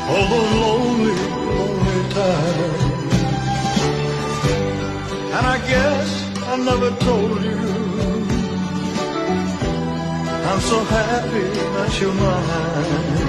all those lonely, lonely times. And I guess I never told you I'm so happy that you're mine.